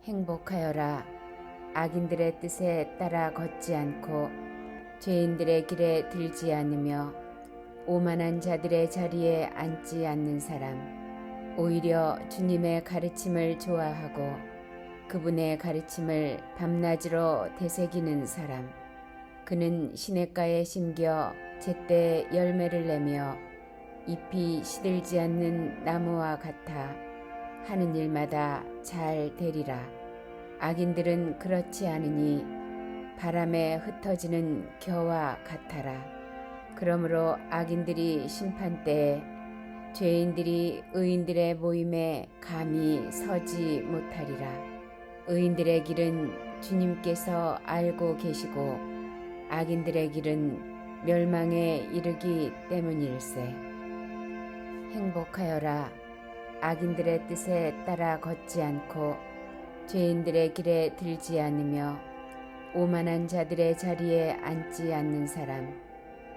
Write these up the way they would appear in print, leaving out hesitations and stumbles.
행복하여라. 악인들의 뜻에 따라 걷지 않고 죄인들의 길에 들지 않으며 오만한 자들의 자리에 앉지 않는 사람, 오히려 주님의 가르침을 좋아하고 그분의 가르침을 밤낮으로 되새기는 사람, 그는 시냇가에 심겨 제때 열매를 내며 잎이 시들지 않는 나무와 같아 하는 일마다 잘 되리라. 악인들은 그렇지 않으니 바람에 흩어지는 겨와 같아라. 그러므로 악인들이 심판때에 죄인들이 의인들의 모임에 감히 서지 못하리라. 의인들의 길은 주님께서 알고 계시고 악인들의 길은 멸망에 이르기 때문일세. 행복하여라. 악인들의 뜻에 따라 걷지 않고 죄인들의 길에 들지 않으며 오만한 자들의 자리에 앉지 않는 사람,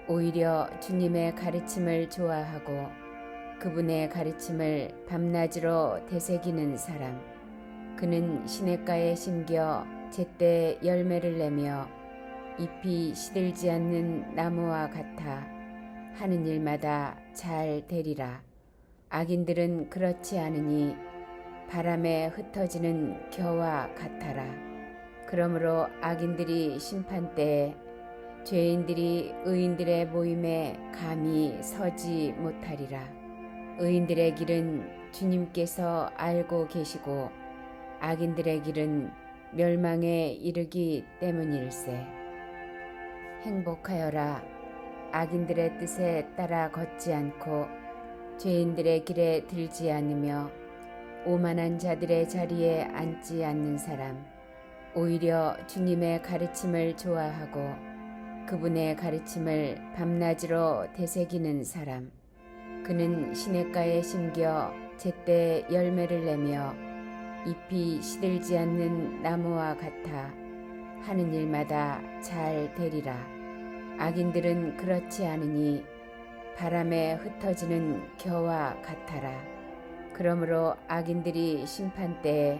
오히려 주님의 가르침을 좋아하고 그분의 가르침을 밤낮으로 되새기는 사람, 그는 시냇가에 심겨 제때 열매를 내며 잎이 시들지 않는 나무와 같아 하는 일마다 잘 되리라. 악인들은 그렇지 않으니 바람에 흩어지는 겨와 같아라. 그러므로 악인들이 심판때에 죄인들이 의인들의 모임에 감히 서지 못하리라. 의인들의 길은 주님께서 알고 계시고 악인들의 길은 멸망에 이르기 때문일세. 행복하여라. 악인들의 뜻에 따라 걷지 않고 죄인들의 길에 들지 않으며 오만한 자들의 자리에 앉지 않는 사람, 오히려 주님의 가르침을 좋아하고 그분의 가르침을 밤낮으로 되새기는 사람, 그는 시냇가에 심겨 제때 열매를 내며 잎이 시들지 않는 나무와 같아 하는 일마다 잘 되리라. 악인들은 그렇지 않으니 바람에 흩어지는 겨와 같아라. 그러므로 악인들이 심판때에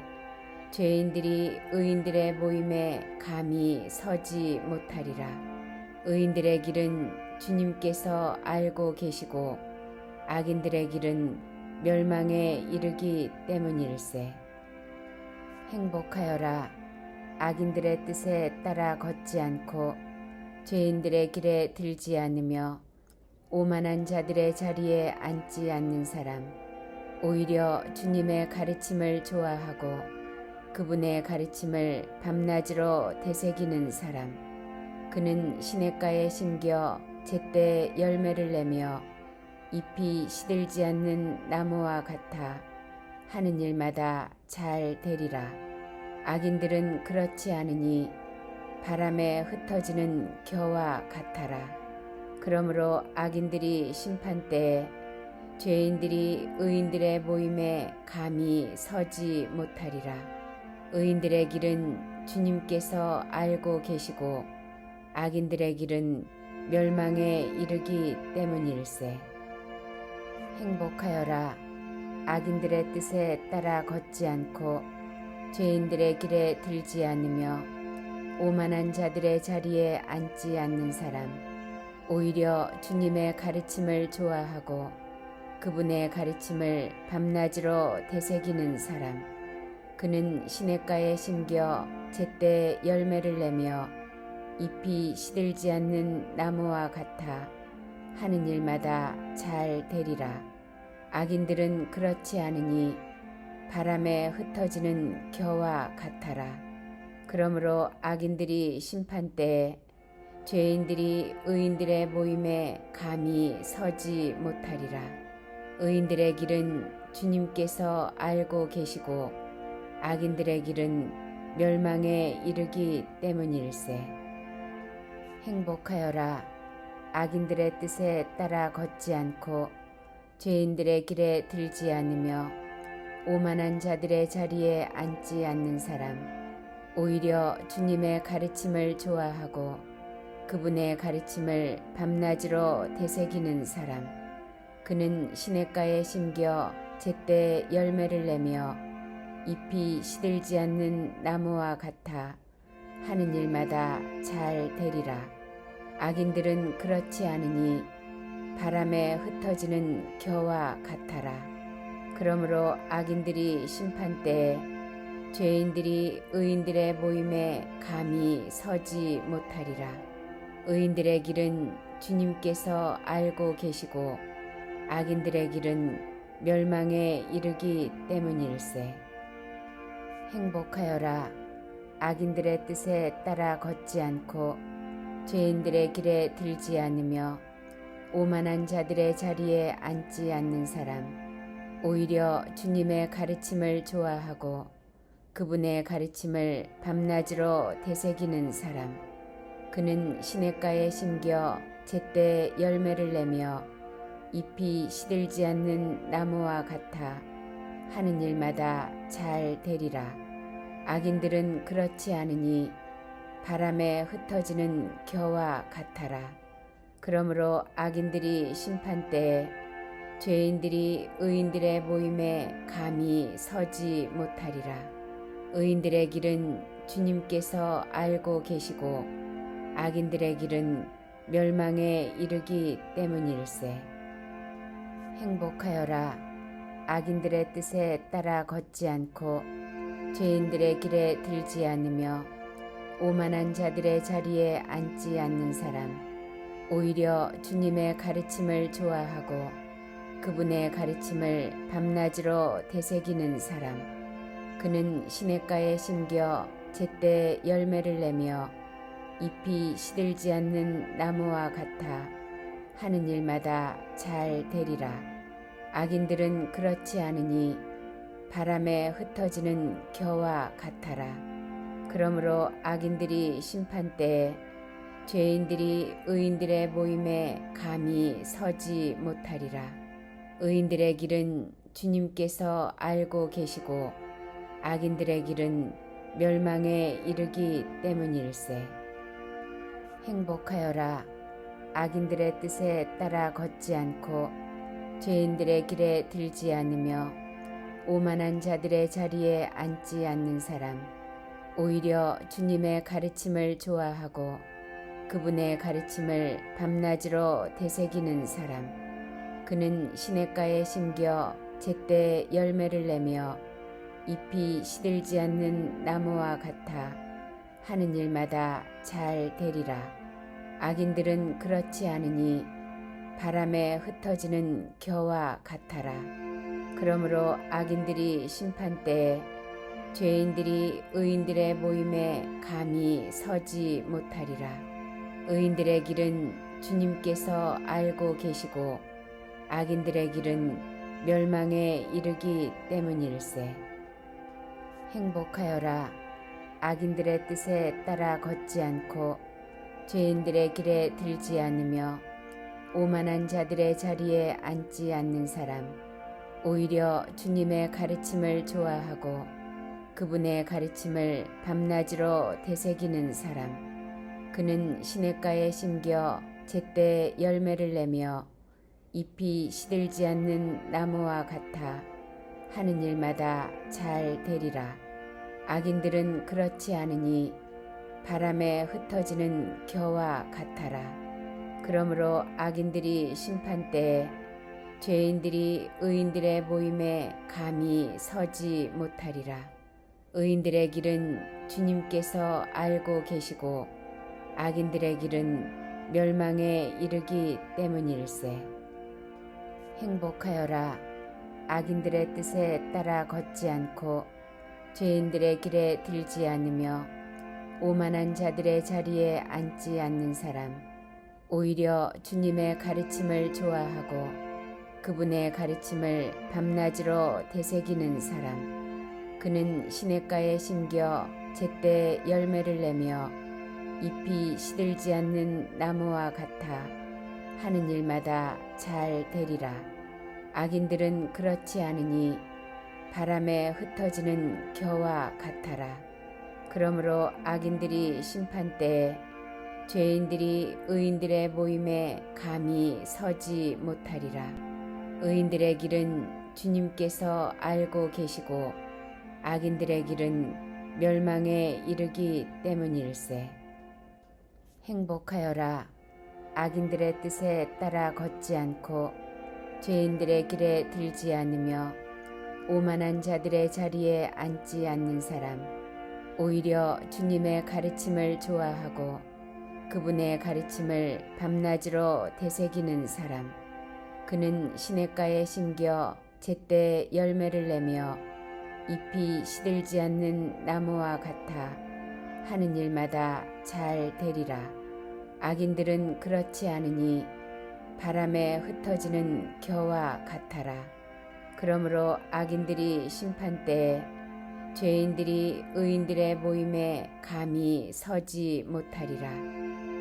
죄인들이 의인들의 모임에 감히 서지 못하리라. 의인들의 길은 주님께서 알고 계시고 악인들의 길은 멸망에 이르기 때문일세. 행복하여라. 악인들의 뜻에 따라 걷지 않고 죄인들의 길에 들지 않으며 오만한 자들의 자리에 앉지 않는 사람, 오히려 주님의 가르침을 좋아하고 그분의 가르침을 밤낮으로 되새기는 사람, 그는 시냇가에 심겨 제때 열매를 내며 잎이 시들지 않는 나무와 같아 하는 일마다 잘 되리라. 악인들은 그렇지 않으니 바람에 흩어지는 겨와 같아라. 그러므로 악인들이 심판때에 죄인들이 의인들의 모임에 감히 서지 못하리라. 의인들의 길은 주님께서 알고 계시고 악인들의 길은 멸망에 이르기 때문일세. 행복하여라. 악인들의 뜻에 따라 걷지 않고 죄인들의 길에 들지 않으며 오만한 자들의 자리에 앉지 않는 사람, 오히려 주님의 가르침을 좋아하고 그분의 가르침을 밤낮으로 되새기는 사람, 그는 시냇가에 심겨 제때 열매를 내며 잎이 시들지 않는 나무와 같아 하는 일마다 잘 되리라. 악인들은 그렇지 않으니 바람에 흩어지는 겨와 같아라. 그러므로 악인들이 심판때에 죄인들이 의인들의 모임에 감히 서지 못하리라. 의인들의 길은 주님께서 알고 계시고 악인들의 길은 멸망에 이르기 때문일세. 행복하여라. 악인들의 뜻에 따라 걷지 않고 죄인들의 길에 들지 않으며 오만한 자들의 자리에 앉지 않는 사람, 오히려 주님의 가르침을 좋아하고 그분의 가르침을 밤낮으로 되새기는 사람, 그는 시냇가에 심겨 제때 열매를 내며 잎이 시들지 않는 나무와 같아 하는 일마다 잘 되리라. 악인들은 그렇지 않으니 바람에 흩어지는 겨와 같아라. 그러므로 악인들이 심판때에 죄인들이 의인들의 모임에 감히 서지 못하리라. 의인들의 길은 주님께서 알고 계시고 악인들의 길은 멸망에 이르기 때문일세. 행복하여라. 악인들의 뜻에 따라 걷지 않고 죄인들의 길에 들지 않으며 오만한 자들의 자리에 앉지 않는 사람, 오히려 주님의 가르침을 좋아하고 그분의 가르침을 밤낮으로 되새기는 사람, 그는 시냇가에 심겨 제때 열매를 내며 잎이 시들지 않는 나무와 같아 하는 일마다 잘 되리라. 악인들은 그렇지 않으니 바람에 흩어지는 겨와 같아라. 그러므로 악인들이 심판때에 죄인들이 의인들의 모임에 감히 서지 못하리라. 의인들의 길은 주님께서 알고 계시고 악인들의 길은 멸망에 이르기 때문일세. 행복하여라. 악인들의 뜻에 따라 걷지 않고 죄인들의 길에 들지 않으며 오만한 자들의 자리에 앉지 않는 사람, 오히려 주님의 가르침을 좋아하고 그분의 가르침을 밤낮으로 되새기는 사람, 그는 시냇가에 심겨 제때 열매를 내며 잎이 시들지 않는 나무와 같아 하는 일마다 잘 되리라. 악인들은 그렇지 않으니 바람에 흩어지는 겨와 같아라. 그러므로 악인들이 심판때에 죄인들이 의인들의 모임에 감히 서지 못하리라. 의인들의 길은 주님께서 알고 계시고 악인들의 길은 멸망에 이르기 때문일세. 행복하여라. 악인들의 뜻에 따라 걷지 않고 죄인들의 길에 들지 않으며 오만한 자들의 자리에 앉지 않는 사람, 오히려 주님의 가르침을 좋아하고 그분의 가르침을 밤낮으로 되새기는 사람, 그는 시냇가에 심겨 제때 열매를 내며 잎이 시들지 않는 나무와 같아 하는 일마다 잘 되리라. 악인들은 그렇지 않으니 바람에 흩어지는 겨와 같아라. 그러므로 악인들이 심판때에 죄인들이 의인들의 모임에 감히 서지 못하리라. 의인들의 길은 주님께서 알고 계시고 악인들의 길은 멸망에 이르기 때문일세. 행복하여라. 악인들의 뜻에 따라 걷지 않고 죄인들의 길에 들지 않으며 오만한 자들의 자리에 앉지 않는 사람, 오히려 주님의 가르침을 좋아하고 그분의 가르침을 밤낮으로 되새기는 사람, 그는 시냇가에 심겨 제때 열매를 내며 잎이 시들지 않는 나무와 같아 하는 일마다 잘 되리라. 악인들은 그렇지 않으니 바람에 흩어지는 겨와 같아라. 그러므로 악인들이 심판때에 죄인들이 의인들의 모임에 감히 서지 못하리라. 의인들의 길은 주님께서 알고 계시고 악인들의 길은 멸망에 이르기 때문일세. 행복하여라. 악인들의 뜻에 따라 걷지 않고 죄인들의 길에 들지 않으며 오만한 자들의 자리에 앉지 않는 사람, 오히려 주님의 가르침을 좋아하고 그분의 가르침을 밤낮으로 되새기는 사람, 그는 시냇가에 심겨 제때 열매를 내며 잎이 시들지 않는 나무와 같아 하는 일마다 잘 되리라. 악인들은 그렇지 않으니 바람에 흩어지는 겨와 같아라. 그러므로 악인들이 심판때에 죄인들이 의인들의 모임에 감히 서지 못하리라. 의인들의 길은 주님께서 알고 계시고 악인들의 길은 멸망에 이르기 때문일세. 행복하여라. 악인들의 뜻에 따라 걷지 않고 죄인들의 길에 들지 않으며 오만한 자들의 자리에 앉지 않는 사람, 오히려 주님의 가르침을 좋아하고 그분의 가르침을 밤낮으로 되새기는 사람, 그는 시냇가에 심겨 제때 열매를 내며 잎이 시들지 않는 나무와 같아 하는 일마다 잘 되리라. 악인들은 그렇지 않으니 바람에 흩어지는 겨와 같아라. 그러므로 악인들이 심판때에 죄인들이 의인들의 모임에 감히 서지 못하리라.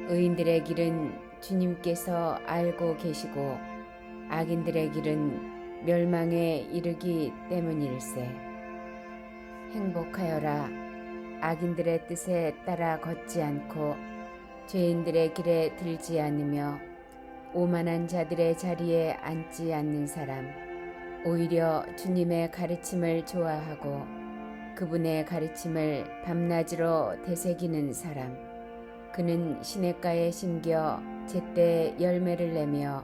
의인들의 길은 주님께서 알고 계시고 악인들의 길은 멸망에 이르기 때문일세. 행복하여라. 악인들의 뜻에 따라 걷지 않고 죄인들의 길에 들지 않으며 오만한 자들의 자리에 앉지 않는 사람, 오히려 주님의 가르침을 좋아하고 그분의 가르침을 밤낮으로 되새기는 사람, 그는 시냇가에 심겨 제때 열매를 내며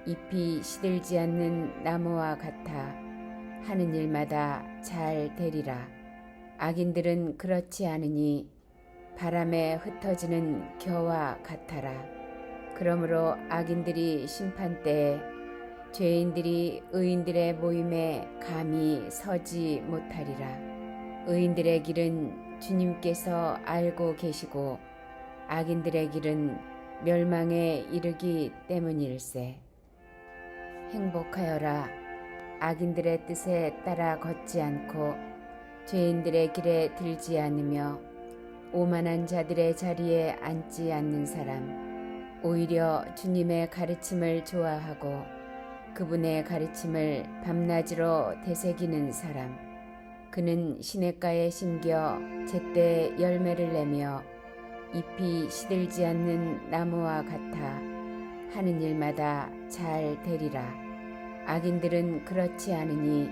잎이 시들지 않는 나무와 같아 하는 일마다 잘 되리라. 악인들은 그렇지 않으니 바람에 흩어지는 겨와 같아라. 그러므로 악인들이 심판때에 죄인들이 의인들의 모임에 감히 서지 못하리라. 의인들의 길은 주님께서 알고 계시고 악인들의 길은 멸망에 이르기 때문일세. 행복하여라. 악인들의 뜻에 따라 걷지 않고 죄인들의 길에 들지 않으며 오만한 자들의 자리에 앉지 않는 사람, 오히려 주님의 가르침을 좋아하고 그분의 가르침을 밤낮으로 되새기는 사람, 그는 시냇가에 심겨 제때 열매를 내며 잎이 시들지 않는 나무와 같아 하는 일마다 잘 되리라. 악인들은 그렇지 않으니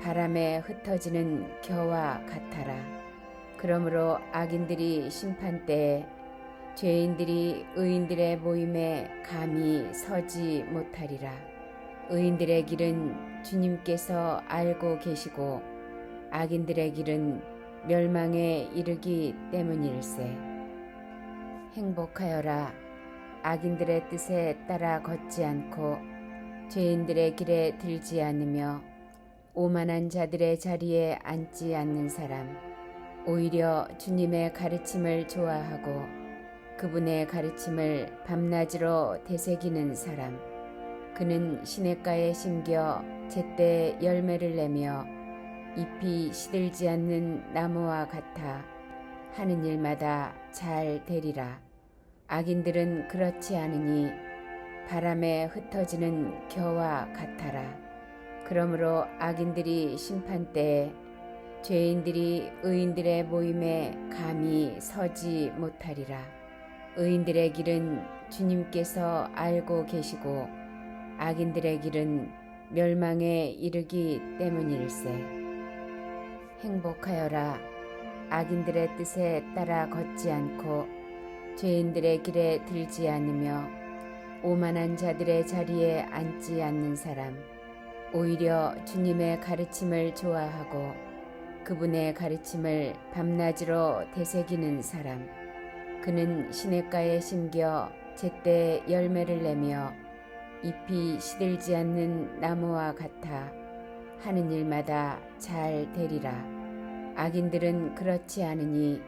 바람에 흩어지는 겨와 같아라. 그러므로 악인들이 심판때에 죄인들이 의인들의 모임에 감히 서지 못하리라. 의인들의 길은 주님께서 알고 계시고 악인들의 길은 멸망에 이르기 때문일세. 행복하여라. 악인들의 뜻에 따라 걷지 않고 죄인들의 길에 들지 않으며 오만한 자들의 자리에 앉지 않는 사람, 오히려 주님의 가르침을 좋아하고 그분의 가르침을 밤낮으로 되새기는 사람, 그는 시냇가에 심겨 제때 열매를 내며 잎이 시들지 않는 나무와 같아 하는 일마다 잘 되리라. 악인들은 그렇지 않으니 바람에 흩어지는 겨와 같아라. 그러므로 악인들이 심판때에 죄인들이 의인들의 모임에 감히 서지 못하리라. 의인들의 길은 주님께서 알고 계시고 악인들의 길은 멸망에 이르기 때문일세. 행복하여라. 악인들의 뜻에 따라 걷지 않고 죄인들의 길에 들지 않으며 오만한 자들의 자리에 앉지 않는 사람, 오히려 주님의 가르침을 좋아하고 그분의 가르침을 밤낮으로 되새기는 사람, 그는 시냇가에 심겨 제때 열매를 내며 잎이 시들지 않는 나무와 같아 하는 일마다 잘 되리라. 악인들은 그렇지 않으니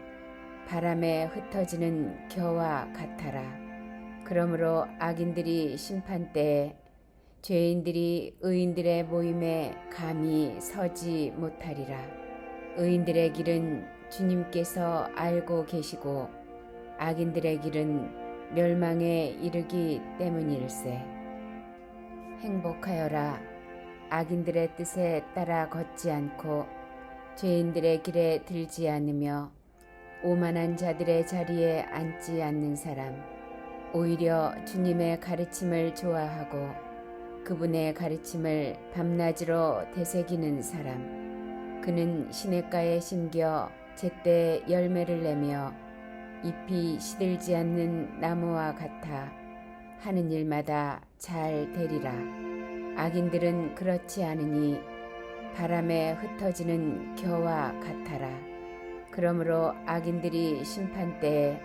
바람에 흩어지는 겨와 같아라. 그러므로 악인들이 심판때에 죄인들이 의인들의 모임에 감히 서지 못하리라. 의인들의 길은 주님께서 알고 계시고 악인들의 길은 멸망에 이르기 때문일세. 행복하여라. 악인들의 뜻에 따라 걷지 않고 죄인들의 길에 들지 않으며 오만한 자들의 자리에 앉지 않는 사람, 오히려 주님의 가르침을 좋아하고 그분의 가르침을 밤낮으로 되새기는 사람, 그는 시냇가에 심겨 제때 열매를 내며 잎이 시들지 않는 나무와 같아 하는 일마다 잘 되리라. 악인들은 그렇지 않으니 바람에 흩어지는 겨와 같아라. 그러므로 악인들이 심판때에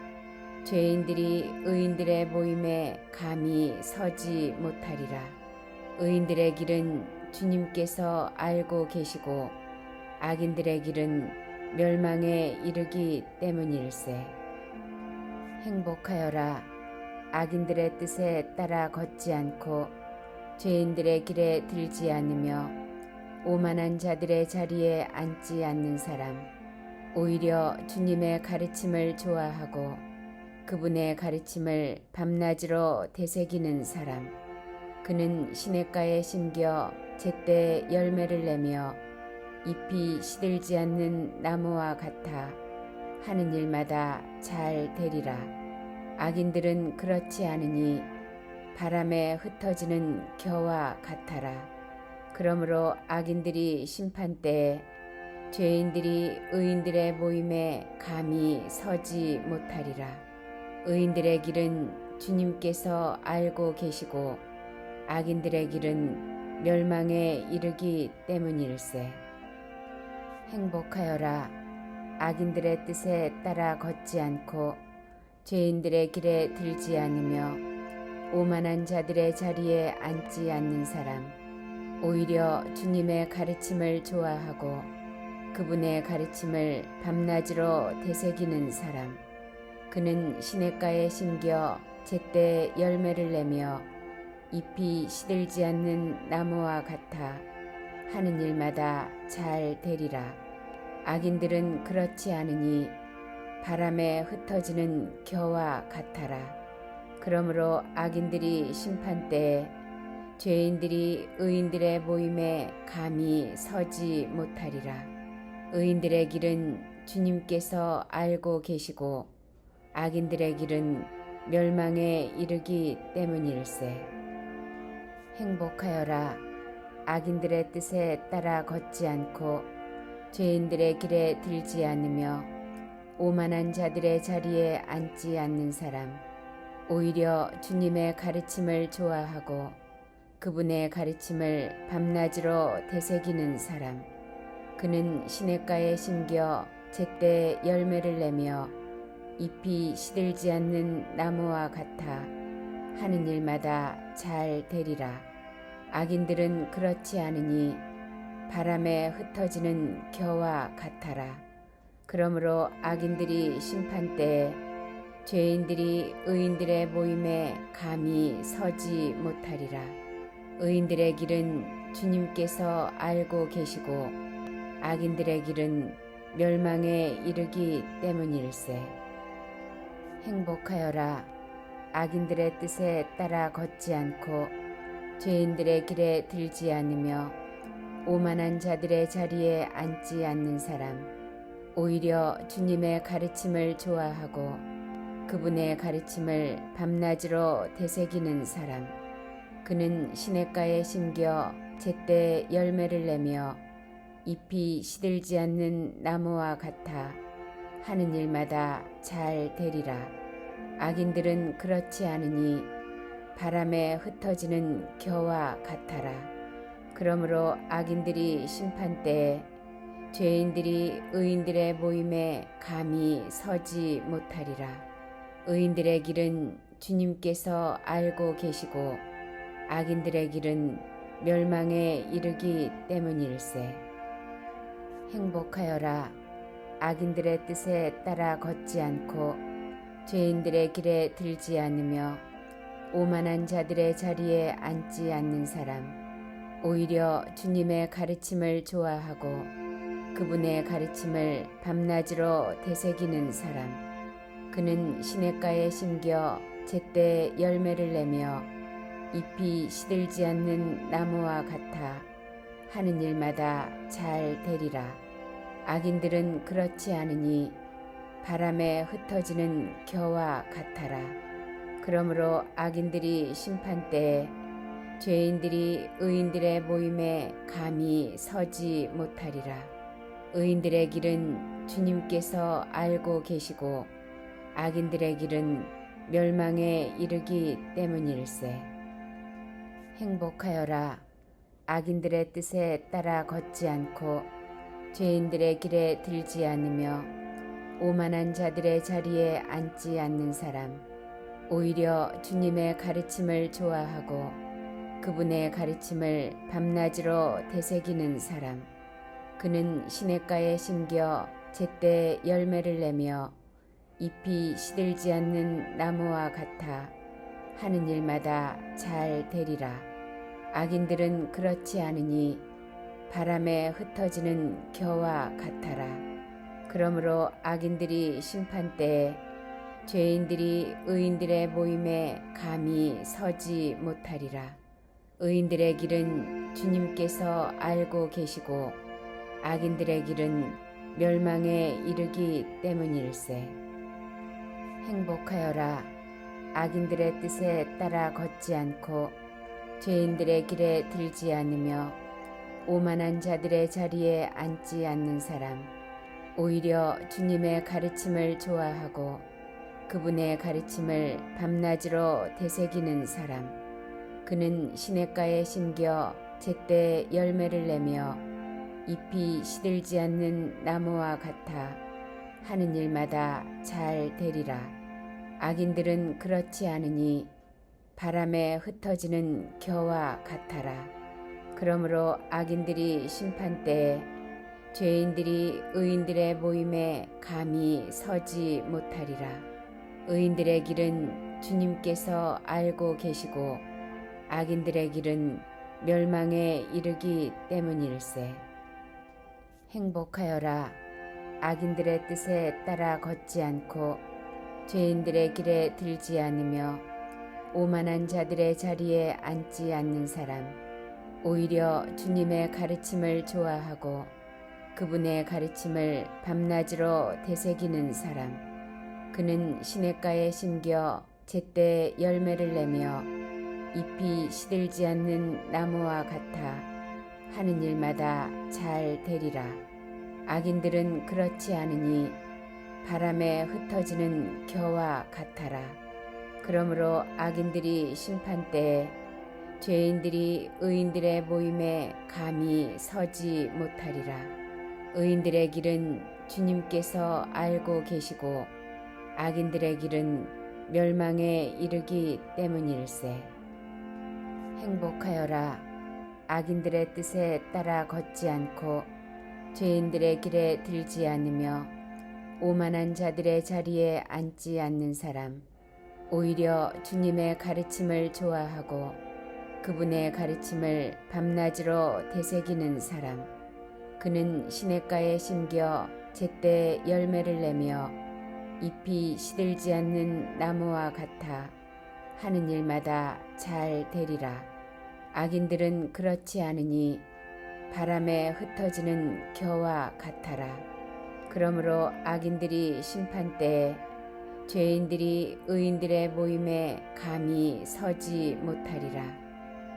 죄인들이 의인들의 모임에 감히 서지 못하리라. 의인들의 길은 주님께서 알고 계시고 악인들의 길은 멸망에 이르기 때문일세. 행복하여라. 악인들의 뜻에 따라 걷지 않고 죄인들의 길에 들지 않으며 오만한 자들의 자리에 앉지 않는 사람. 오히려 주님의 가르침을 좋아하고 그분의 가르침을 밤낮으로 되새기는 사람. 그는 시냇가에 심겨 제때 열매를 내며 잎이 시들지 않는 나무와 같아 하는 일마다 잘 되리라. 악인들은 그렇지 않으니 바람에 흩어지는 겨와 같아라. 그러므로 악인들이 심판때에 죄인들이 의인들의 모임에 감히 서지 못하리라. 의인들의 길은 주님께서 알고 계시고 악인들의 길은 멸망에 이르기 때문일세. 행복하여라. 악인들의 뜻에 따라 걷지 않고 죄인들의 길에 들지 않으며 오만한 자들의 자리에 앉지 않는 사람. 오히려 주님의 가르침을 좋아하고 그분의 가르침을 밤낮으로 되새기는 사람. 그는 시냇가에 심겨 제때 열매를 내며 잎이 시들지 않는 나무와 같아 하는 일마다 잘 되리라. 악인들은 그렇지 않으니 바람에 흩어지는 겨와 같아라. 그러므로 악인들이 심판때에 죄인들이 의인들의 모임에 감히 서지 못하리라. 의인들의 길은 주님께서 알고 계시고 악인들의 길은 멸망에 이르기 때문일세. 행복하여라. 악인들의 뜻에 따라 걷지 않고 죄인들의 길에 들지 않으며 오만한 자들의 자리에 앉지 않는 사람. 오히려 주님의 가르침을 좋아하고 그분의 가르침을 밤낮으로 되새기는 사람. 그는 시냇가에 심겨 제때 열매를 내며 잎이 시들지 않는 나무와 같아 하는 일마다 잘 되리라. 악인들은 그렇지 않으니 바람에 흩어지는 겨와 같아라. 그러므로 악인들이 심판때에 죄인들이 의인들의 모임에 감히 서지 못하리라. 의인들의 길은 주님께서 알고 계시고 악인들의 길은 멸망에 이르기 때문일세. 행복하여라. 악인들의 뜻에 따라 걷지 않고 죄인들의 길에 들지 않으며 오만한 자들의 자리에 앉지 않는 사람. 오히려 주님의 가르침을 좋아하고 그분의 가르침을 밤낮으로 되새기는 사람. 그는 시냇가에 심겨 제때 열매를 내며 잎이 시들지 않는 나무와 같아 하는 일마다 잘 되리라. 악인들은 그렇지 않으니 바람에 흩어지는 겨와 같아라. 그러므로 악인들이 심판때에 죄인들이 의인들의 모임에 감히 서지 못하리라. 의인들의 길은 주님께서 알고 계시고 악인들의 길은 멸망에 이르기 때문일세. 행복하여라. 악인들의 뜻에 따라 걷지 않고 죄인들의 길에 들지 않으며 오만한 자들의 자리에 앉지 않는 사람. 오히려 주님의 가르침을 좋아하고 그분의 가르침을 밤낮으로 되새기는 사람. 그는 시냇가에 심겨 제때 열매를 내며 잎이 시들지 않는 나무와 같아 하는 일마다 잘 되리라. 악인들은 그렇지 않으니 바람에 흩어지는 겨와 같아라. 그러므로 악인들이 심판때에 죄인들이 의인들의 모임에 감히 서지 못하리라. 의인들의 길은 주님께서 알고 계시고 악인들의 길은 멸망에 이르기 때문일세. 행복하여라. 악인들의 뜻에 따라 걷지 않고 죄인들의 길에 들지 않으며 오만한 자들의 자리에 앉지 않는 사람. 오히려 주님의 가르침을 좋아하고 그분의 가르침을 밤낮으로 되새기는 사람. 그는 시냇가에 심겨 제때 열매를 내며 잎이 시들지 않는 나무와 같아 하는 일마다 잘 되리라. 악인들은 그렇지 않으니 바람에 흩어지는 겨와 같아라. 그러므로 악인들이 심판때에 죄인들이 의인들의 모임에 감히 서지 못하리라. 의인들의 길은 주님께서 알고 계시고 악인들의 길은 멸망에 이르기 때문일세. 행복하여라. 악인들의 뜻에 따라 걷지 않고 죄인들의 길에 들지 않으며 오만한 자들의 자리에 앉지 않는 사람. 오히려 주님의 가르침을 좋아하고 그분의 가르침을 밤낮으로 되새기는 사람. 그는 시냇가에 심겨 제때 열매를 내며 잎이 시들지 않는 나무와 같아 하는 일마다 잘 되리라. 악인들은 그렇지 않으니 바람에 흩어지는 겨와 같아라. 그러므로 악인들이 심판때에 죄인들이 의인들의 모임에 감히 서지 못하리라. 의인들의 길은 주님께서 알고 계시고 악인들의 길은 멸망에 이르기 때문일세. 행복하여라. 악인들의 뜻에 따라 걷지 않고 죄인들의 길에 들지 않으며 오만한 자들의 자리에 앉지 않는 사람. 오히려 주님의 가르침을 좋아하고 그분의 가르침을 밤낮으로 되새기는 사람. 그는 시냇가에 심겨 제때 열매를 내며 잎이 시들지 않는 나무와 같아 하는 일마다 잘 되리라. 악인들은 그렇지 않으니 바람에 흩어지는 겨와 같아라. 그러므로 악인들이 심판때에 죄인들이 의인들의 모임에 감히 서지 못하리라. 의인들의 길은 주님께서 알고 계시고 악인들의 길은 멸망에 이르기 때문일세. 행복하여라. 악인들의 뜻에 따라 걷지 않고 죄인들의 길에 들지 않으며 오만한 자들의 자리에 앉지 않는 사람. 오히려 주님의 가르침을 좋아하고 그분의 가르침을 밤낮으로 되새기는 사람. 그는 시냇가에 심겨 제때 열매를 내며 잎이 시들지 않는 나무와 같아 하는 일마다 잘 되리라. 악인들은 그렇지 않으니 바람에 흩어지는 겨와 같아라. 그러므로 악인들이 심판때에 죄인들이 의인들의 모임에 감히 서지 못하리라.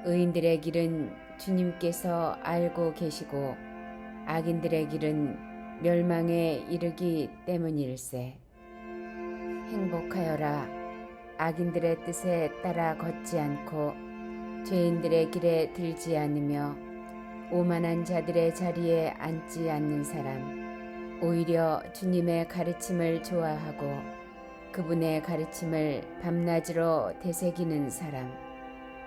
의인들의 길은 주님께서 알고 계시고 악인들의 길은 멸망에 이르기 때문일세. 행복하여라. 악인들의 뜻에 따라 걷지 않고 죄인들의 길에 들지 않으며 오만한 자들의 자리에 앉지 않는 사람. 오히려 주님의 가르침을 좋아하고 그분의 가르침을 밤낮으로 되새기는 사람.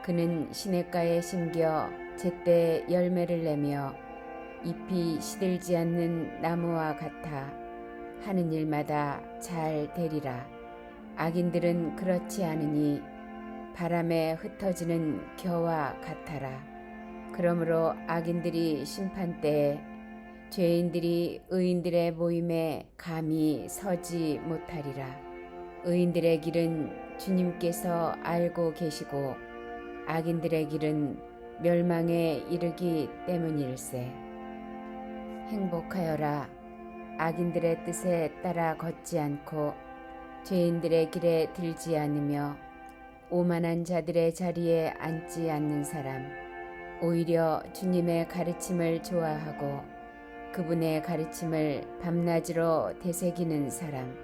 그는 시냇가에 심겨 제때 열매를 내며 잎이 시들지 않는 나무와 같아 하는 일마다 잘 되리라. 악인들은 그렇지 않으니 바람에 흩어지는 겨와 같아라. 그러므로 악인들이 심판때에 죄인들이 의인들의 모임에 감히 서지 못하리라. 의인들의 길은 주님께서 알고 계시고 악인들의 길은 멸망에 이르기 때문일세. 행복하여라. 악인들의 뜻에 따라 걷지 않고 죄인들의 길에 들지 않으며 오만한 자들의 자리에 앉지 않는 사람. 오히려 주님의 가르침을 좋아하고 그분의 가르침을 밤낮으로 되새기는 사람.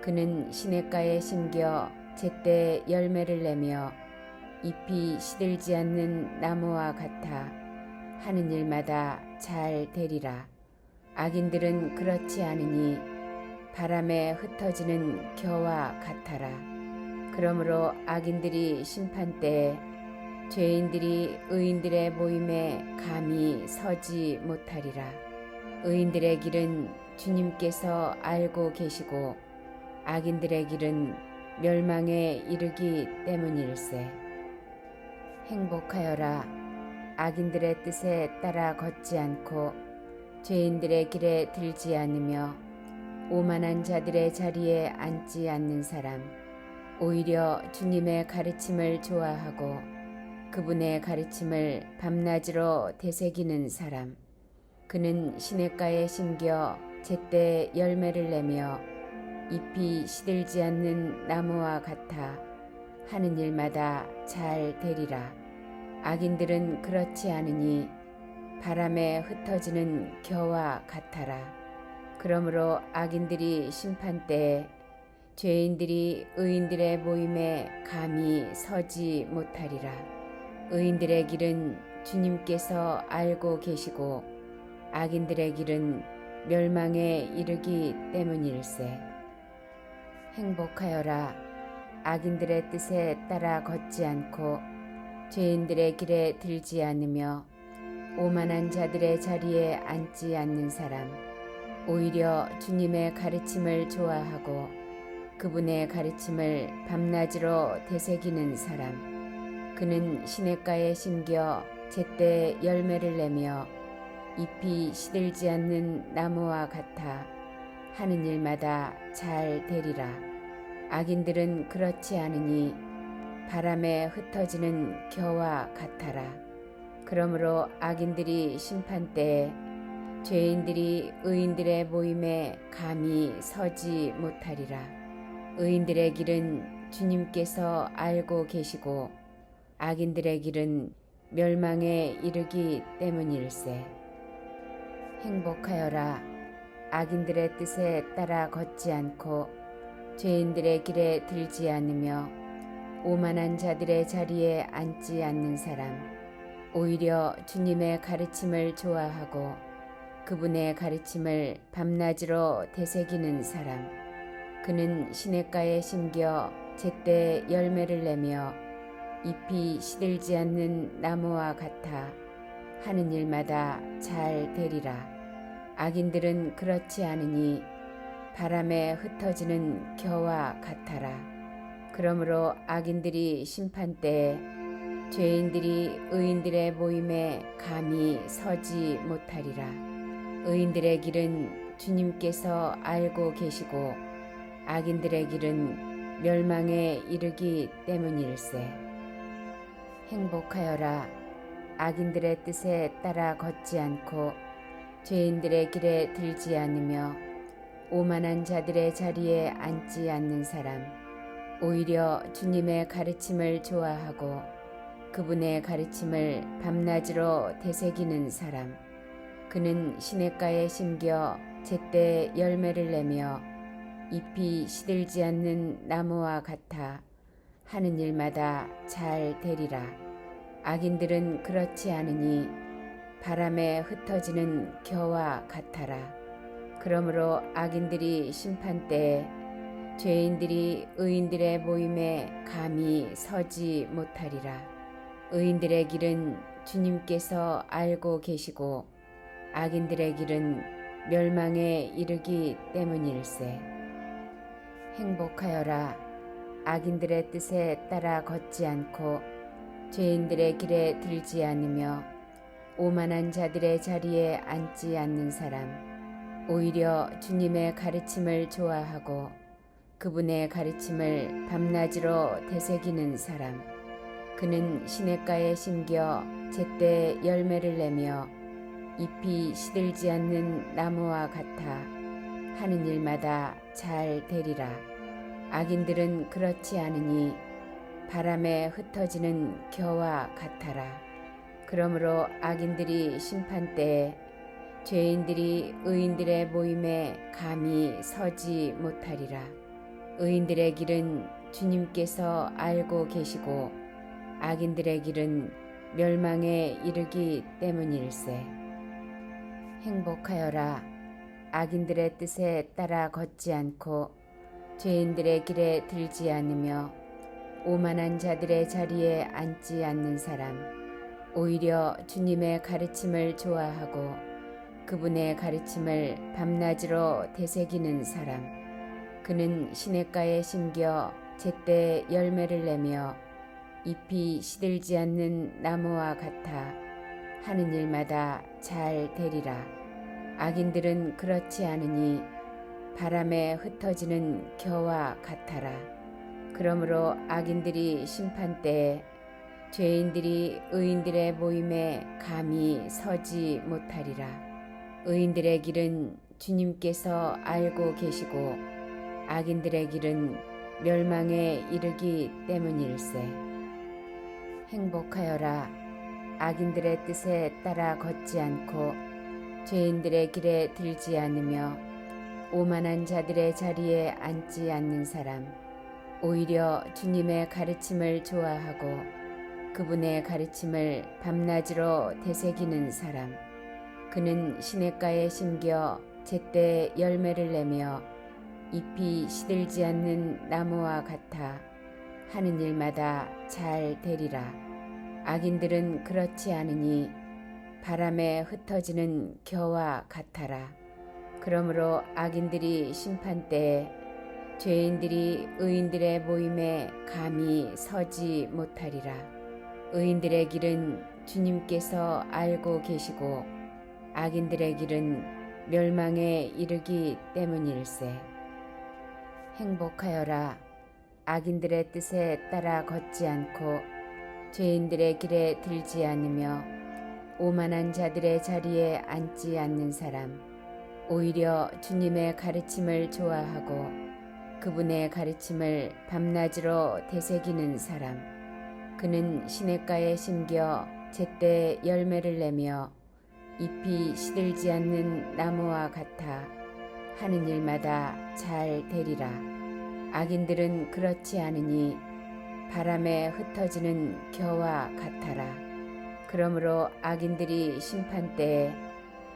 그는 시냇가에 심겨 제때 열매를 내며 잎이 시들지 않는 나무와 같아 하는 일마다 잘 되리라. 악인들은 그렇지 않으니 바람에 흩어지는 겨와 같아라. 그러므로 악인들이 심판때에 죄인들이 의인들의 모임에 감히 서지 못하리라. 의인들의 길은 주님께서 알고 계시고 악인들의 길은 멸망에 이르기 때문일세. 행복하여라. 악인들의 뜻에 따라 걷지 않고 죄인들의 길에 들지 않으며 오만한 자들의 자리에 앉지 않는 사람. 오히려 주님의 가르침을 좋아하고 그분의 가르침을 밤낮으로 되새기는 사람. 그는 시냇가에 심겨 제때 열매를 내며 잎이 시들지 않는 나무와 같아 하는 일마다 잘 되리라. 악인들은 그렇지 않으니 바람에 흩어지는 겨와 같아라. 그러므로 악인들이 심판때에 죄인들이 의인들의 모임에 감히 서지 못하리라. 의인들의 길은 주님께서 알고 계시고 악인들의 길은 멸망에 이르기 때문일세. 행복하여라. 악인들의 뜻에 따라 걷지 않고 죄인들의 길에 들지 않으며 오만한 자들의 자리에 앉지 않는 사람. 오히려 주님의 가르침을 좋아하고 그분의 가르침을 밤낮으로 되새기는 사람. 그는 시냇가에 심겨 제때 열매를 내며 잎이 시들지 않는 나무와 같아 하는 일마다 잘 되리라. 악인들은 그렇지 않으니 바람에 흩어지는 겨와 같아라. 그러므로 악인들이 심판때에 죄인들이 의인들의 모임에 감히 서지 못하리라. 의인들의 길은 주님께서 알고 계시고 악인들의 길은 멸망에 이르기 때문일세. 행복하여라. 악인들의 뜻에 따라 걷지 않고 죄인들의 길에 들지 않으며 오만한 자들의 자리에 앉지 않는 사람. 오히려 주님의 가르침을 좋아하고 그분의 가르침을 밤낮으로 되새기는 사람. 그는 시냇가에 심겨 제때 열매를 내며 잎이 시들지 않는 나무와 같아 하는 일마다 잘 되리라. 악인들은 그렇지 않으니 바람에 흩어지는 겨와 같아라. 그러므로 악인들이 심판때에 죄인들이 의인들의 모임에 감히 서지 못하리라. 의인들의 길은 주님께서 알고 계시고 악인들의 길은 멸망에 이르기 때문일세. 행복하여라. 악인들의 뜻에 따라 걷지 않고 죄인들의 길에 들지 않으며 오만한 자들의 자리에 앉지 않는 사람. 오히려 주님의 가르침을 좋아하고 그분의 가르침을 밤낮으로 되새기는 사람. 그는 시냇가에 심겨 제때 열매를 내며 잎이 시들지 않는 나무와 같아 하는 일마다 잘 되리라. 악인들은 그렇지 않으니 바람에 흩어지는 겨와 같아라. 그러므로 악인들이 심판때에 죄인들이 의인들의 모임에 감히 서지 못하리라. 의인들의 길은 주님께서 알고 계시고 악인들의 길은 멸망에 이르기 때문일세. 행복하여라. 악인들의 뜻에 따라 걷지 않고 죄인들의 길에 들지 않으며 오만한 자들의 자리에 앉지 않는 사람. 오히려 주님의 가르침을 좋아하고 그분의 가르침을 밤낮으로 되새기는 사람. 그는 시냇가에 심겨 제때 열매를 내며 잎이 시들지 않는 나무와 같아 하는 일마다 잘 되리라. 악인들은 그렇지 않으니 바람에 흩어지는 겨와 같아라. 그러므로 악인들이 심판때에 죄인들이 의인들의 모임에 감히 서지 못하리라. 의인들의 길은 주님께서 알고 계시고 악인들의 길은 멸망에 이르기 때문일세. 행복하여라. 악인들의 뜻에 따라 걷지 않고 죄인들의 길에 들지 않으며 오만한 자들의 자리에 앉지 않는 사람. 오히려 주님의 가르침을 좋아하고 그분의 가르침을 밤낮으로 되새기는 사람. 그는 시냇가에 심겨 제때 열매를 내며 잎이 시들지 않는 나무와 같아 하는 일마다 잘 되리라. 악인들은 그렇지 않으니 바람에 흩어지는 겨와 같아라. 그러므로 악인들이 심판때에 죄인들이 의인들의 모임에 감히 서지 못하리라. 의인들의 길은 주님께서 알고 계시고 악인들의 길은 멸망에 이르기 때문일세. 행복하여라. 악인들의 뜻에 따라 걷지 않고 죄인들의 길에 들지 않으며 오만한 자들의 자리에 앉지 않는 사람. 오히려 주님의 가르침을 좋아하고 그분의 가르침을 밤낮으로 되새기는 사람. 그는 시냇가에 심겨 제때 열매를 내며 잎이 시들지 않는 나무와 같아 하는 일마다 잘 되리라. 악인들은 그렇지 않으니 바람에 흩어지는 겨와 같아라. 그러므로 악인들이 심판때에 죄인들이 의인들의 모임에 감히 서지 못하리라. 의인들의 길은 주님께서 알고 계시고 악인들의 길은 멸망에 이르기 때문일세. 행복하여라. 악인들의 뜻에 따라 걷지 않고 죄인들의 길에 들지 않으며 오만한 자들의 자리에 앉지 않는 사람. 오히려 주님의 가르침을 좋아하고 그분의 가르침을 밤낮으로 되새기는 사람. 그는 시냇가에 심겨 제때 열매를 내며 잎이 시들지 않는 나무와 같아 하는 일마다 잘 되리라. 악인들은 그렇지 않으니 바람에 흩어지는 겨와 같아라. 그러므로 악인들이 심판때에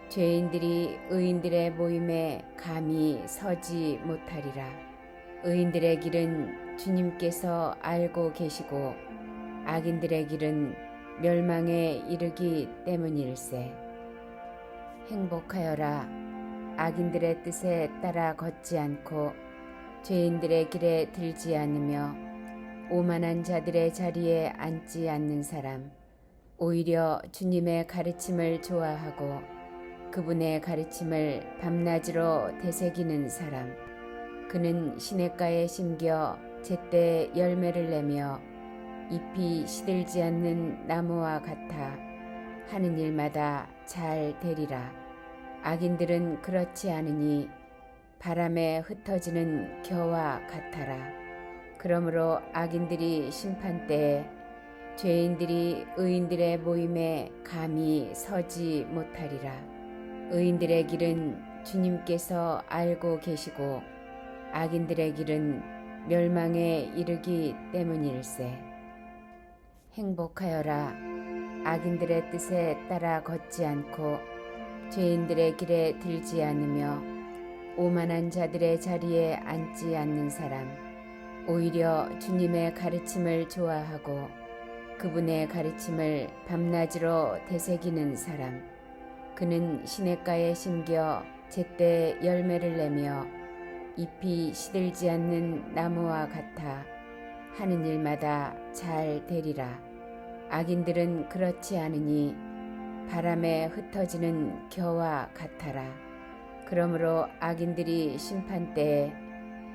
죄인들이 의인들의 모임에 감히 서지 못하리라. 의인들의 길은 주님께서 알고 계시고 악인들의 길은 멸망에 이르기 때문일세. 행복하여라. 악인들의 뜻에 따라 걷지 않고 죄인들의 길에 들지 않으며 오만한 자들의 자리에 앉지 않는 사람. 오히려 주님의 가르침을 좋아하고 그분의 가르침을 밤낮으로 되새기는 사람. 그는 시냇가에 심겨 제때 열매를 내며 잎이 시들지 않는 나무와 같아 하는 일마다 잘 되리라. 악인들은 그렇지 않으니 바람에 흩어지는 겨와 같아라. 그러므로 악인들이 심판때에 죄인들이 의인들의 모임에 감히 서지 못하리라. 의인들의 길은 주님께서 알고 계시고 악인들의 길은 멸망에 이르기 때문일세. 행복하여라. 악인들의 뜻에 따라 걷지 않고 죄인들의 길에 들지 않으며 오만한 자들의 자리에 앉지 않는 사람. 오히려 주님의 가르침을 좋아하고 그분의 가르침을 밤낮으로 되새기는 사람. 그는 시냇가에 심겨 제때 열매를 내며 잎이 시들지 않는 나무와 같아 하는 일마다 잘 되리라. 악인들은 그렇지 않으니 바람에 흩어지는 겨와 같아라. 그러므로 악인들이 심판때에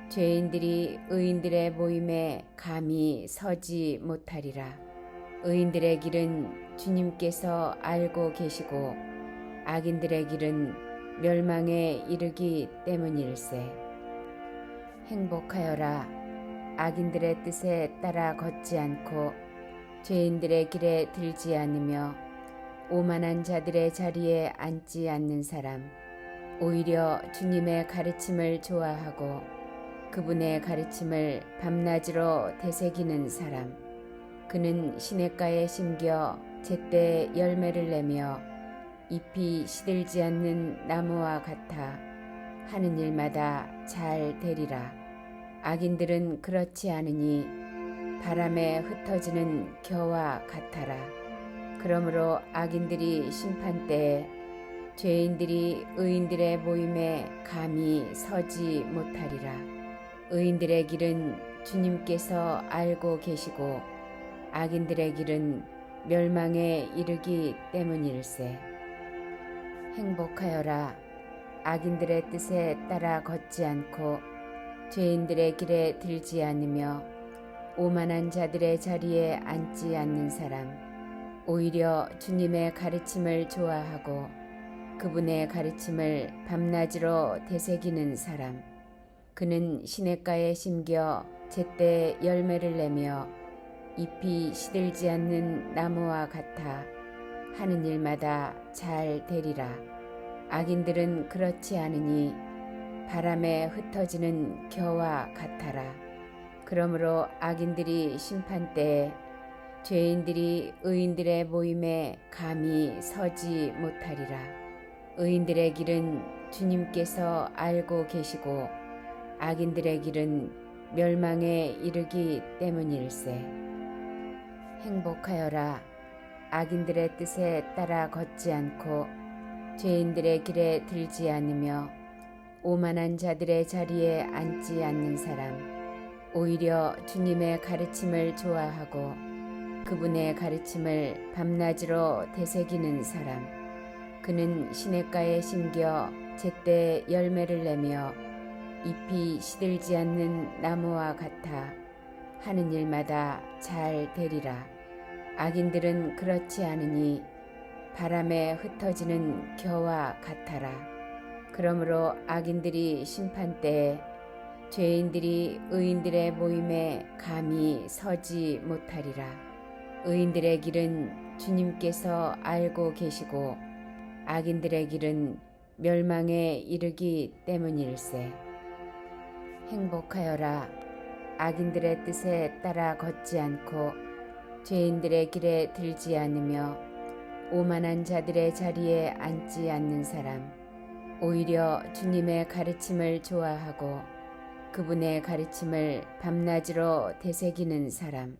죄인들이 의인들의 모임에 감히 서지 못하리라. 의인들의 길은 주님께서 알고 계시고 악인들의 길은 멸망에 이르기 때문일세. 행복하여라. 악인들의 뜻에 따라 걷지 않고 죄인들의 길에 들지 않으며 오만한 자들의 자리에 앉지 않는 사람, 오히려 주님의 가르침을 좋아하고 그분의 가르침을 밤낮으로 되새기는 사람, 그는 시냇가에 심겨 제때 열매를 내며 잎이 시들지 않는 나무와 같아 하는 일마다 잘 되리라. 악인들은 그렇지 않으니 바람에 흩어지는 겨와 같아라. 그러므로 악인들이 심판때에 죄인들이 의인들의 모임에 감히 서지 못하리라. 의인들의 길은 주님께서 알고 계시고 악인들의 길은 멸망에 이르기 때문일세. 행복하여라. 악인들의 뜻에 따라 걷지 않고 죄인들의 길에 들지 않으며 오만한 자들의 자리에 앉지 않는 사람, 오히려 주님의 가르침을 좋아하고 그분의 가르침을 밤낮으로 되새기는 사람, 그는 시냇가에 심겨 제때 열매를 내며 잎이 시들지 않는 나무와 같아 하는 일마다 잘 되리라. 악인들은 그렇지 않으니 바람에 흩어지는 겨와 같아라. 그러므로 악인들이 심판때에 죄인들이 의인들의 모임에 감히 서지 못하리라. 의인들의 길은 주님께서 알고 계시고 악인들의 길은 멸망에 이르기 때문일세. 행복하여라. 악인들의 뜻에 따라 걷지 않고 죄인들의 길에 들지 않으며 오만한 자들의 자리에 앉지 않는 사람, 오히려 주님의 가르침을 좋아하고 그분의 가르침을 밤낮으로 되새기는 사람, 그는 시냇가에 심겨 제때 열매를 내며 잎이 시들지 않는 나무와 같아 하는 일마다 잘 되리라. 악인들은 그렇지 않으니 바람에 흩어지는 겨와 같아라. 그러므로 악인들이 심판때에 죄인들이 의인들의 모임에 감히 서지 못하리라. 의인들의 길은 주님께서 알고 계시고 악인들의 길은 멸망에 이르기 때문일세. 행복하여라. 악인들의 뜻에 따라 걷지 않고 죄인들의 길에 들지 않으며 오만한 자들의 자리에 앉지 않는 사람, 오히려 주님의 가르침을 좋아하고 그분의 가르침을 밤낮으로 되새기는 사람,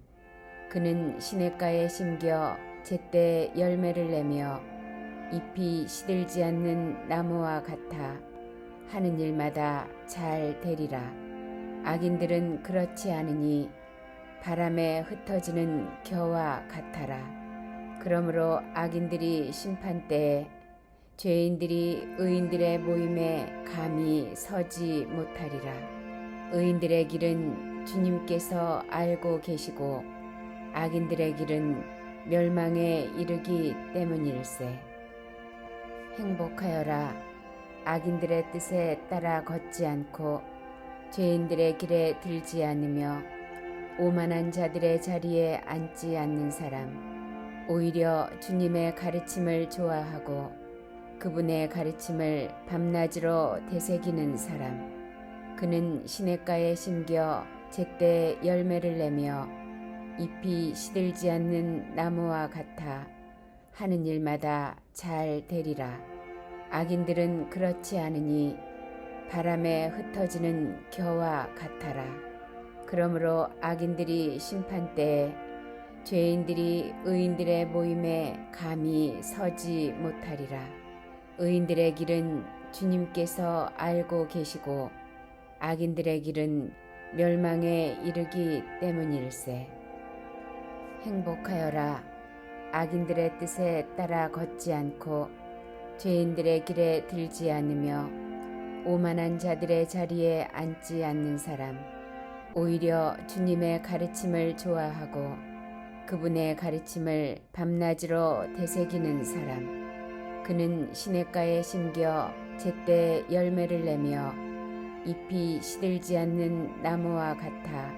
그는 시냇가에 심겨 제때 열매를 내며 잎이 시들지 않는 나무와 같아 하는 일마다 잘 되리라. 악인들은 그렇지 않으니 바람에 흩어지는 겨와 같아라. 그러므로 악인들이 심판때에 죄인들이 의인들의 모임에 감히 서지 못하리라. 의인들의 길은 주님께서 알고 계시고 악인들의 길은 멸망에 이르기 때문일세. 행복하여라. 악인들의 뜻에 따라 걷지 않고 죄인들의 길에 들지 않으며 오만한 자들의 자리에 앉지 않는 사람, 오히려 주님의 가르침을 좋아하고 그분의 가르침을 밤낮으로 되새기는 사람, 그는 시냇가에 심겨 제때 열매를 내며 잎이 시들지 않는 나무와 같아 하는 일마다 잘 되리라. 악인들은 그렇지 않으니 바람에 흩어지는 겨와 같아라. 그러므로 악인들이 심판때에 죄인들이 의인들의 모임에 감히 서지 못하리라. 의인들의 길은 주님께서 알고 계시고 악인들의 길은 멸망에 이르기 때문일세. 행복하여라. 악인들의 뜻에 따라 걷지 않고 죄인들의 길에 들지 않으며 오만한 자들의 자리에 앉지 않는 사람, 오히려 주님의 가르침을 좋아하고 그분의 가르침을 밤낮으로 되새기는 사람, 그는 시냇가에 심겨 제때 열매를 내며 잎이 시들지 않는 나무와 같아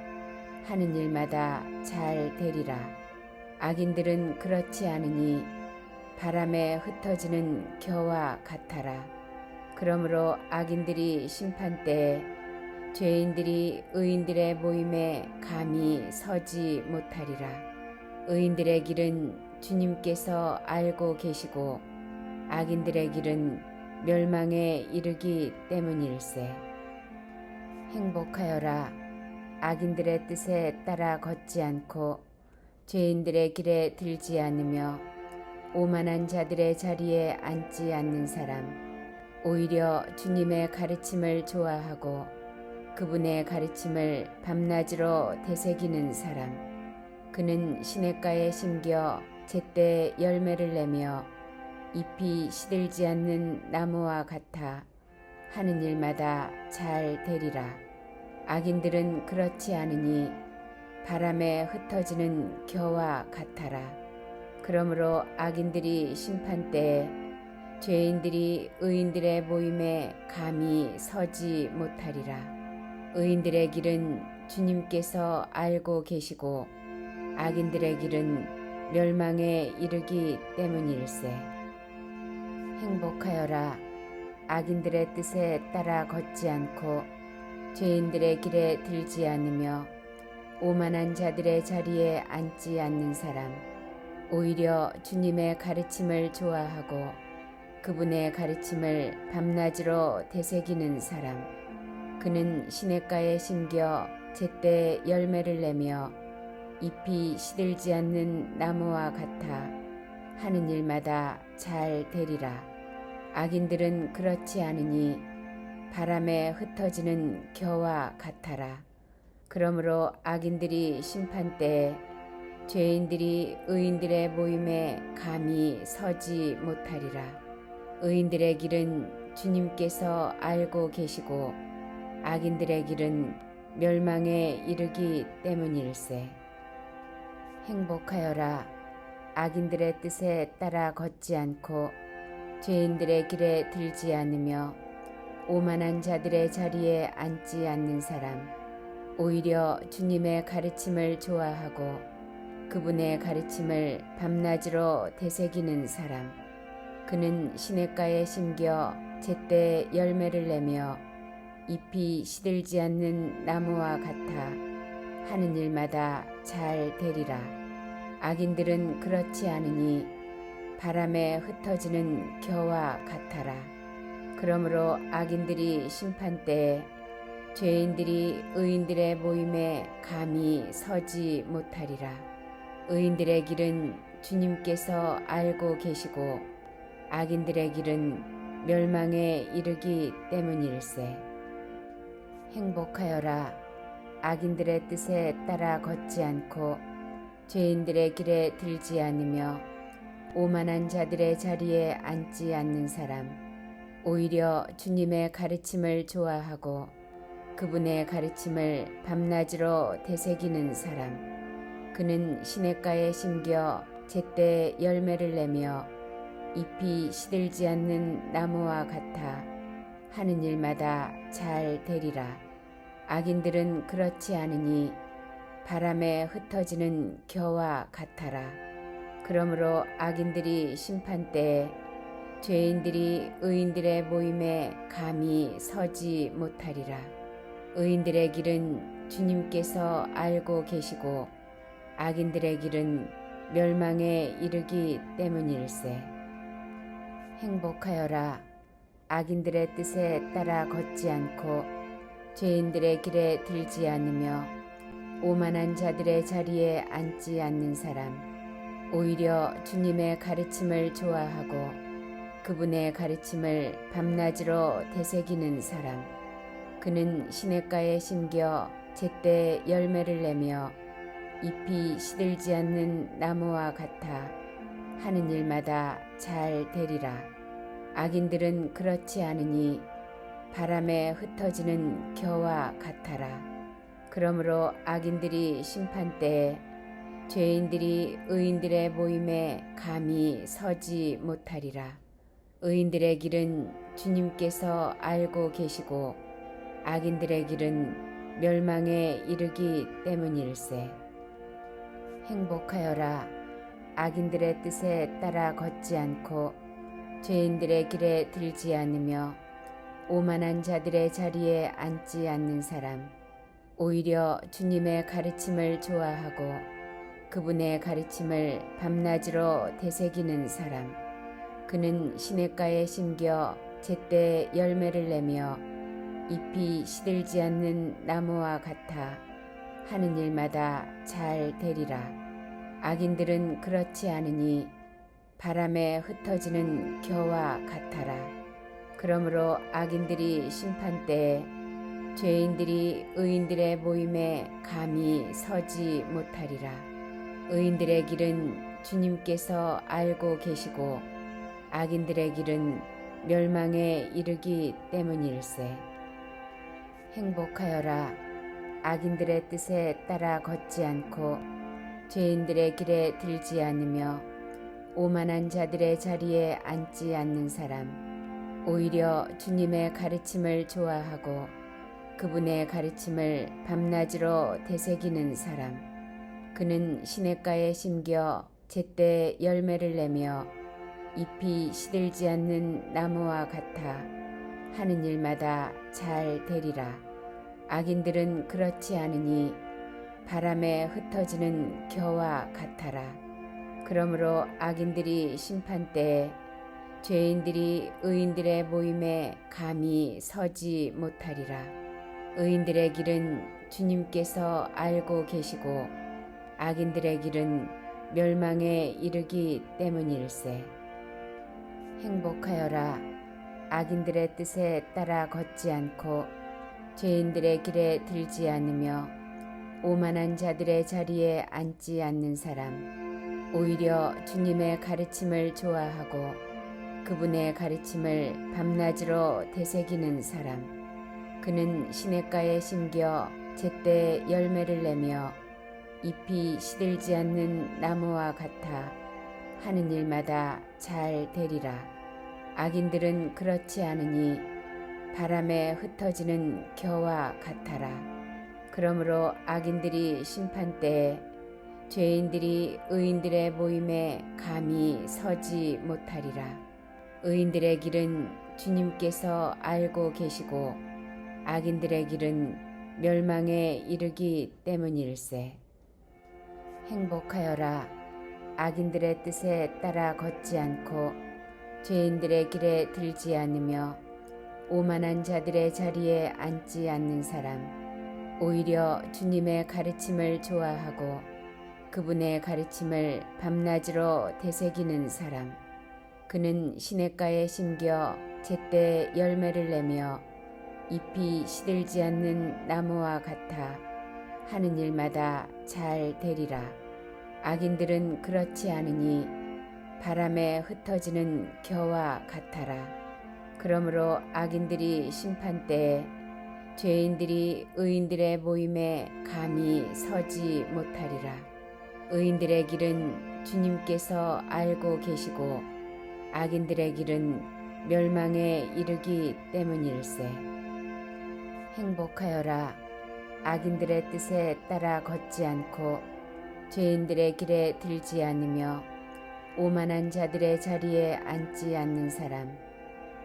하는 일마다 잘 되리라. 악인들은 그렇지 않으니 바람에 흩어지는 겨와 같아라. 그러므로 악인들이 심판 때에 죄인들이 의인들의 모임에 감히 서지 못하리라. 의인들의 길은 주님께서 알고 계시고 악인들의 길은 멸망에 이르기 때문일세. 행복하여라. 악인들의 뜻에 따라 걷지 않고 죄인들의 길에 들지 않으며 오만한 자들의 자리에 앉지 않는 사람. 오히려 주님의 가르침을 좋아하고 그분의 가르침을 밤낮으로 되새기는 사람. 그는 시냇가에 심겨 제때 열매를 내며 잎이 시들지 않는 나무와 같아 하는 일마다 잘 되리라. 악인들은 그렇지 않으니 바람에 흩어지는 겨와 같아라. 그러므로 악인들이 심판 때에 죄인들이 의인들의 모임에 감히 서지 못하리라. 의인들의 길은 주님께서 알고 계시고 악인들의 길은 멸망에 이르기 때문일세. 행복하여라. 악인들의 뜻에 따라 걷지 않고 죄인들의 길에 들지 않으며 오만한 자들의 자리에 앉지 않는 사람. 오히려 주님의 가르침을 좋아하고 그분의 가르침을 밤낮으로 되새기는 사람. 그는 시냇가에 심겨 제때 열매를 내며 잎이 시들지 않는 나무와 같아 하는 일마다 잘 되리라. 악인들은 그렇지 않으니 바람에 흩어지는 겨와 같아라. 그러므로 악인들이 심판 때에 죄인들이 의인들의 모임에 감히 서지 못하리라. 의인들의 길은 주님께서 알고 계시고 악인들의 길은 멸망에 이르기 때문일세. 행복하여라. 악인들의 뜻에 따라 걷지 않고 죄인들의 길에 들지 않으며 오만한 자들의 자리에 앉지 않는 사람. 오히려 주님의 가르침을 좋아하고 그분의 가르침을 밤낮으로 되새기는 사람. 그는 시냇가에 심겨 제때 열매를 내며 잎이 시들지 않는 나무와 같아 하는 일마다 잘 되리라. 악인들은 그렇지 않으니 바람에 흩어지는 겨와 같아라. 그러므로 악인들이 심판 때에 죄인들이 의인들의 모임에 감히 서지 못하리라. 의인들의 길은 주님께서 알고 계시고 악인들의 길은 멸망에 이르기 때문일세. 행복하여라. 악인들의 뜻에 따라 걷지 않고 죄인들의 길에 들지 않으며 오만한 자들의 자리에 앉지 않는 사람. 오히려 주님의 가르침을 좋아하고 그분의 가르침을 밤낮으로 되새기는 사람. 그는 시냇가에 심겨 제때 열매를 내며 잎이 시들지 않는 나무와 같아 하는 일마다 잘 되리라. 악인들은 그렇지 않으니 바람에 흩어지는 겨와 같아라. 그러므로 악인들이 심판 때에 죄인들이 의인들의 모임에 감히 서지 못하리라. 의인들의 길은 주님께서 알고 계시고 악인들의 길은 멸망에 이르기 때문일세. 행복하여라. 악인들의 뜻에 따라 걷지 않고 죄인들의 길에 들지 않으며 오만한 자들의 자리에 앉지 않는 사람. 오히려 주님의 가르침을 좋아하고 그분의 가르침을 밤낮으로 되새기는 사람. 그는 시냇가에 심겨 제때 열매를 내며 잎이 시들지 않는 나무와 같아 하는 일마다 잘 되리라. 악인들은 그렇지 않으니 바람에 흩어지는 겨와 같아라. 그러므로 악인들이 심판 때에 죄인들이 의인들의 모임에 감히 서지 못하리라. 의인들의 길은 주님께서 알고 계시고 악인들의 길은 멸망에 이르기 때문일세. 행복하여라. 악인들의 뜻에 따라 걷지 않고 죄인들의 길에 들지 않으며 오만한 자들의 자리에 앉지 않는 사람, 오히려 주님의 가르침을 좋아하고 그분의 가르침을 밤낮으로 되새기는 사람, 그는 시냇가에 심겨 제때 열매를 내며 잎이 시들지 않는 나무와 같아 하는 일마다 잘 되리라. 악인들은 그렇지 않으니 바람에 흩어지는 겨와 같아라. 그러므로 악인들이 심판때에 죄인들이 의인들의 모임에 감히 서지 못하리라. 의인들의 길은 주님께서 알고 계시고 악인들의 길은 멸망에 이르기 때문일세. 행복하여라. 악인들의 뜻에 따라 걷지 않고 죄인들의 길에 들지 않으며 오만한 자들의 자리에 앉지 않는 사람, 오히려 주님의 가르침을 좋아하고 그분의 가르침을 밤낮으로 되새기는 사람, 그는 시냇가에 심겨 제때 열매를 내며 잎이 시들지 않는 나무와 같아 하는 일마다 잘 되리라. 악인들은 그렇지 않으니 바람에 흩어지는 겨와 같아라. 그러므로 악인들이 심판때에 죄인들이 의인들의 모임에 감히 서지 못하리라. 의인들의 길은 주님께서 알고 계시고 악인들의 길은 멸망에 이르기 때문일세. 행복하여라. 악인들의 뜻에 따라 걷지 않고 죄인들의 길에 들지 않으며 오만한 자들의 자리에 앉지 않는 사람, 오히려 주님의 가르침을 좋아하고 그분의 가르침을 밤낮으로 되새기는 사람, 그는 시냇가에 심겨 제때 열매를 내며 잎이 시들지 않는 나무와 같아 하는 일마다 잘 되리라. 악인들은 그렇지 않으니 바람에 흩어지는 겨와 같아라. 그러므로 악인들이 심판때에 죄인들이 의인들의 모임에 감히 서지 못하리라. 의인들의 길은 주님께서 알고 계시고 악인들의 길은 멸망에 이르기 때문일세. 행복하여라. 악인들의 뜻에 따라 걷지 않고 죄인들의 길에 들지 않으며 오만한 자들의 자리에 앉지 않는 사람, 오히려 주님의 가르침을 좋아하고 그분의 가르침을 밤낮으로 되새기는 사람, 그는 시냇가에 심겨 제때 열매를 내며 잎이 시들지 않는 나무와 같아 하는 일마다 잘 되리라. 악인들은 그렇지 않으니 바람에 흩어지는 겨와 같아라. 그러므로 악인들이 심판때에 죄인들이 의인들의 모임에 감히 서지 못하리라. 의인들의 길은 주님께서 알고 계시고 악인들의 길은 멸망에 이르기 때문일세. 행복하여라. 악인들의 뜻에 따라 걷지 않고 죄인들의 길에 들지 않으며 오만한 자들의 자리에 앉지 않는 사람,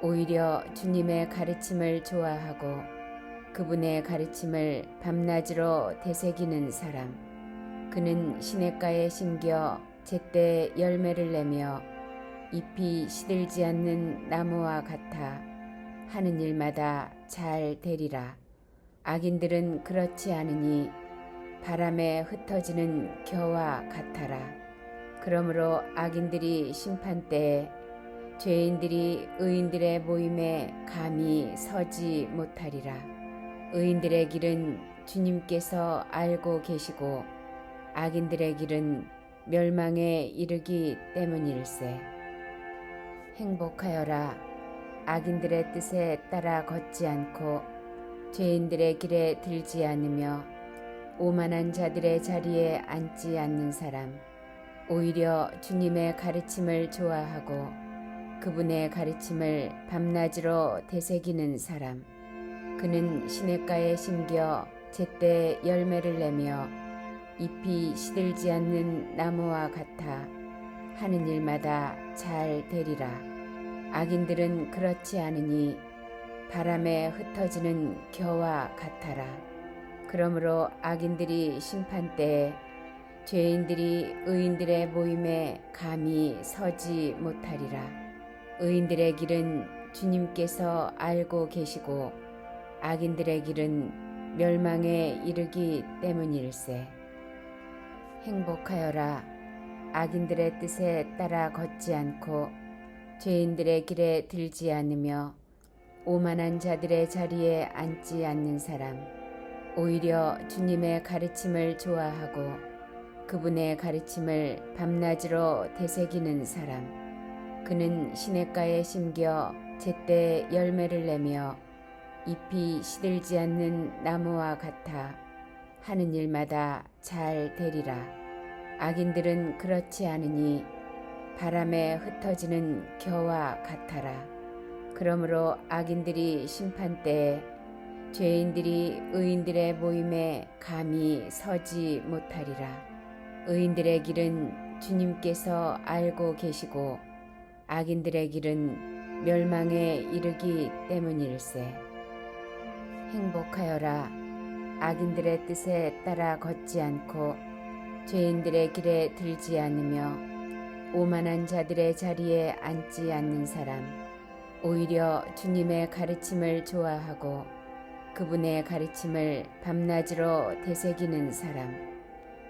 오히려 주님의 가르침을 좋아하고 그분의 가르침을 밤낮으로 되새기는 사람, 그는 시냇가에 심겨 제때 열매를 내며 잎이 시들지 않는 나무와 같아 하는 일마다 잘 되리라. 악인들은 그렇지 않으니 바람에 흩어지는 겨와 같아라. 그러므로 악인들이 심판때에 죄인들이 의인들의 모임에 감히 서지 못하리라. 의인들의 길은 주님께서 알고 계시고 악인들의 길은 멸망에 이르기 때문일세. 행복하여라. 악인들의 뜻에 따라 걷지 않고 죄인들의 길에 들지 않으며 오만한 자들의 자리에 앉지 않는 사람, 오히려 주님의 가르침을 좋아하고 그분의 가르침을 밤낮으로 되새기는 사람, 그는 시냇가에 심겨 제때 열매를 내며 잎이 시들지 않는 나무와 같아 하는 일마다 잘 되리라. 악인들은 그렇지 않으니 바람에 흩어지는 겨와 같아라. 그러므로 악인들이 심판때에 죄인들이 의인들의 모임에 감히 서지 못하리라. 의인들의 길은 주님께서 알고 계시고 악인들의 길은 멸망에 이르기 때문일세. 행복하여라. 악인들의 뜻에 따라 걷지 않고 죄인들의 길에 들지 않으며 오만한 자들의 자리에 앉지 않는 사람. 오히려 주님의 가르침을 좋아하고 그분의 가르침을 밤낮으로 되새기는 사람. 그는 시냇가에 심겨 제때 열매를 내며 잎이 시들지 않는 나무와 같아 하는 일마다 잘 되리라. 악인들은 그렇지 않으니 바람에 흩어지는 겨와 같아라. 그러므로 악인들이 심판때에 죄인들이 의인들의 모임에 감히 서지 못하리라. 의인들의 길은 주님께서 알고 계시고 악인들의 길은 멸망에 이르기 때문일세. 행복하여라. 악인들의 뜻에 따라 걷지 않고 죄인들의 길에 들지 않으며 오만한 자들의 자리에 앉지 않는 사람. 오히려 주님의 가르침을 좋아하고 그분의 가르침을 밤낮으로 되새기는 사람.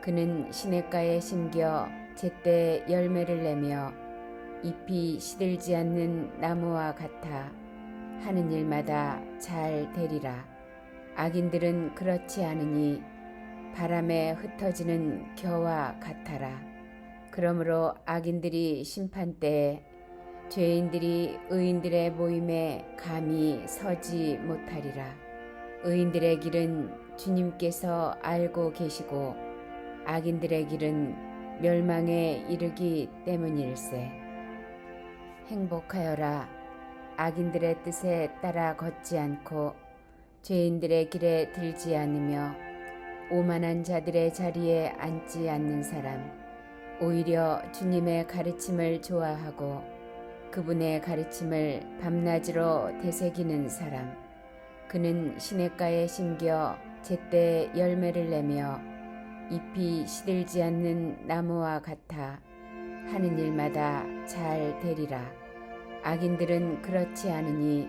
그는 시냇가에 심겨 제때 열매를 내며 잎이 시들지 않는 나무와 같아 하는 일마다 잘 되리라. 악인들은 그렇지 않으니 바람에 흩어지는 겨와 같아라. 그러므로 악인들이 심판때에 죄인들이 의인들의 모임에 감히 서지 못하리라. 의인들의 길은 주님께서 알고 계시고 악인들의 길은 멸망에 이르기 때문일세. 행복하여라. 악인들의 뜻에 따라 걷지 않고 죄인들의 길에 들지 않으며 오만한 자들의 자리에 앉지 않는 사람. 오히려 주님의 가르침을 좋아하고 그분의 가르침을 밤낮으로 되새기는 사람. 그는 시냇가에 심겨 제때 열매를 내며 잎이 시들지 않는 나무와 같아 하는 일마다 잘 되리라. 악인들은 그렇지 않으니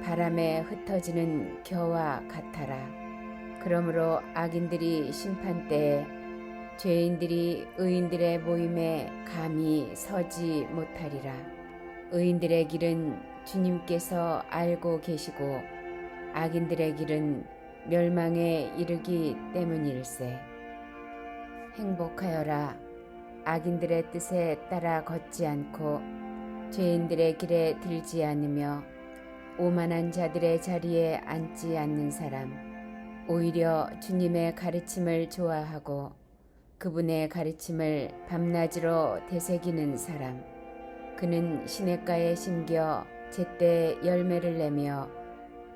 바람에 흩어지는 겨와 같아라. 그러므로 악인들이 심판때에 죄인들이 의인들의 모임에 감히 서지 못하리라. 의인들의 길은 주님께서 알고 계시고 악인들의 길은 멸망에 이르기 때문일세. 행복하여라. 악인들의 뜻에 따라 걷지 않고 죄인들의 길에 들지 않으며 오만한 자들의 자리에 앉지 않는 사람. 오히려 주님의 가르침을 좋아하고 그분의 가르침을 밤낮으로 되새기는 사람. 그는 시냇가에 심겨 제때 열매를 내며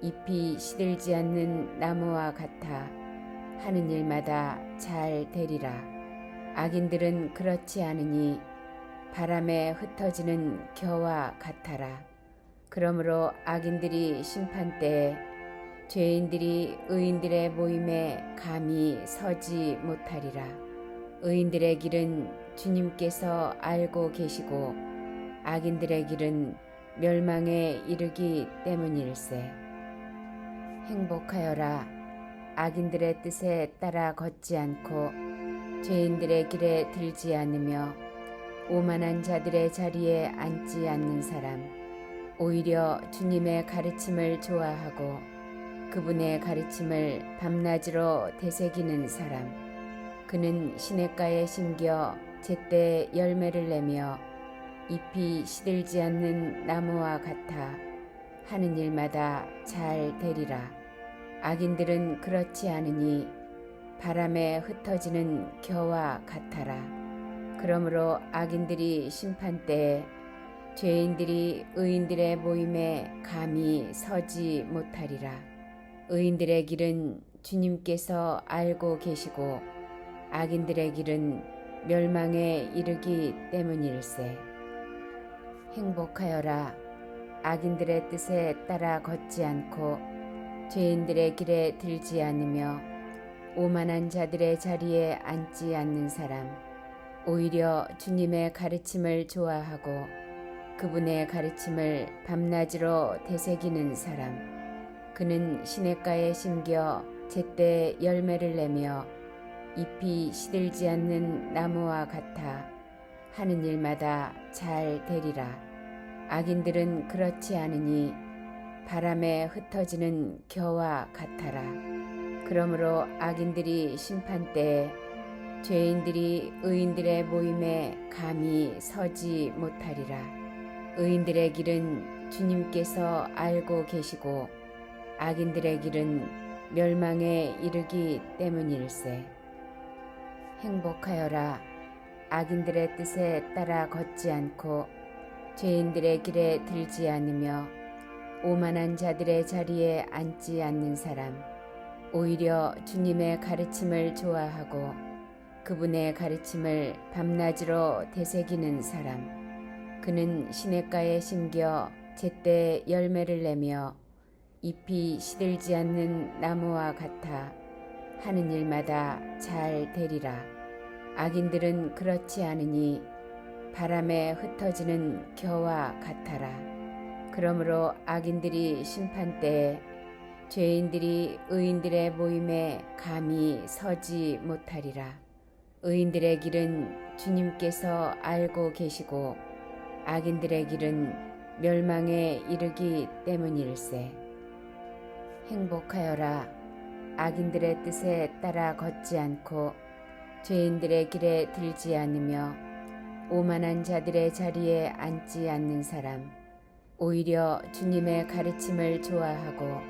잎이 시들지 않는 나무와 같아 하는 일마다 잘 되리라. 악인들은 그렇지 않으니 바람에 흩어지는 겨와 같아라. 그러므로 악인들이 심판때에 죄인들이 의인들의 모임에 감히 서지 못하리라. 의인들의 길은 주님께서 알고 계시고 악인들의 길은 멸망에 이르기 때문일세. 행복하여라. 악인들의 뜻에 따라 걷지 않고 죄인들의 길에 들지 않으며 오만한 자들의 자리에 앉지 않는 사람. 오히려 주님의 가르침을 좋아하고 그분의 가르침을 밤낮으로 되새기는 사람. 그는 시냇가에 심겨 제때 열매를 내며 잎이 시들지 않는 나무와 같아 하는 일마다 잘 되리라. 악인들은 그렇지 않으니 바람에 흩어지는 겨와 같아라. 그러므로 악인들이 심판때에 죄인들이 의인들의 모임에 감히 서지 못하리라. 의인들의 길은 주님께서 알고 계시고 악인들의 길은 멸망에 이르기 때문일세. 행복하여라. 악인들의 뜻에 따라 걷지 않고 죄인들의 길에 들지 않으며 오만한 자들의 자리에 앉지 않는 사람. 오히려 주님의 가르침을 좋아하고 그분의 가르침을 밤낮으로 되새기는 사람. 그는 시냇가에 심겨 제때 열매를 내며 잎이 시들지 않는 나무와 같아 하는 일마다 잘 되리라. 악인들은 그렇지 않으니 바람에 흩어지는 겨와 같아라. 그러므로 악인들이 심판때에 죄인들이 의인들의 모임에 감히 서지 못하리라. 의인들의 길은 주님께서 알고 계시고 악인들의 길은 멸망에 이르기 때문일세. 행복하여라. 악인들의 뜻에 따라 걷지 않고 죄인들의 길에 들지 않으며 오만한 자들의 자리에 앉지 않는 사람. 오히려 주님의 가르침을 좋아하고 그분의 가르침을 밤낮으로 되새기는 사람. 그는 시냇가에 심겨 제때 열매를 내며 잎이 시들지 않는 나무와 같아 하는 일마다 잘 되리라. 악인들은 그렇지 않으니 바람에 흩어지는 겨와 같아라. 그러므로 악인들이 심판때에 죄인들이 의인들의 모임에 감히 서지 못하리라. 의인들의 길은 주님께서 알고 계시고 악인들의 길은 멸망에 이르기 때문일세. 행복하여라. 악인들의 뜻에 따라 걷지 않고 죄인들의 길에 들지 않으며 오만한 자들의 자리에 앉지 않는 사람. 오히려 주님의 가르침을 좋아하고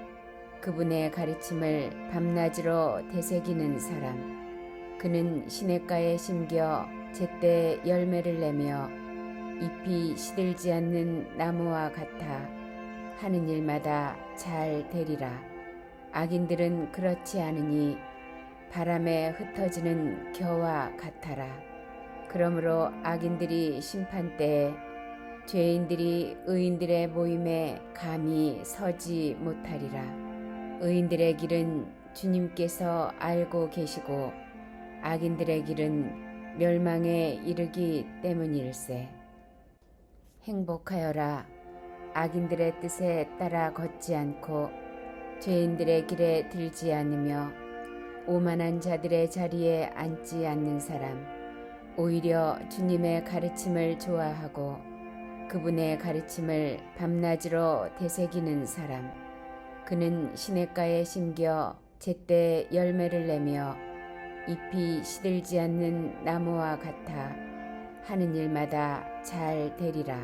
그분의 가르침을 밤낮으로 되새기는 사람. 그는 시냇가에 심겨 제때 열매를 내며 잎이 시들지 않는 나무와 같아 하는 일마다 잘 되리라. 악인들은 그렇지 않으니 바람에 흩어지는 겨와 같아라. 그러므로 악인들이 심판때에 죄인들이 의인들의 모임에 감히 서지 못하리라. 의인들의 길은 주님께서 알고 계시고 악인들의 길은 멸망에 이르기 때문일세. 행복하여라. 악인들의 뜻에 따라 걷지 않고 죄인들의 길에 들지 않으며 오만한 자들의 자리에 앉지 않는 사람. 오히려 주님의 가르침을 좋아하고 그분의 가르침을 밤낮으로 되새기는 사람. 그는 시냇가에 심겨 제때 열매를 내며 잎이 시들지 않는 나무와 같아 하는 일마다 잘 되리라.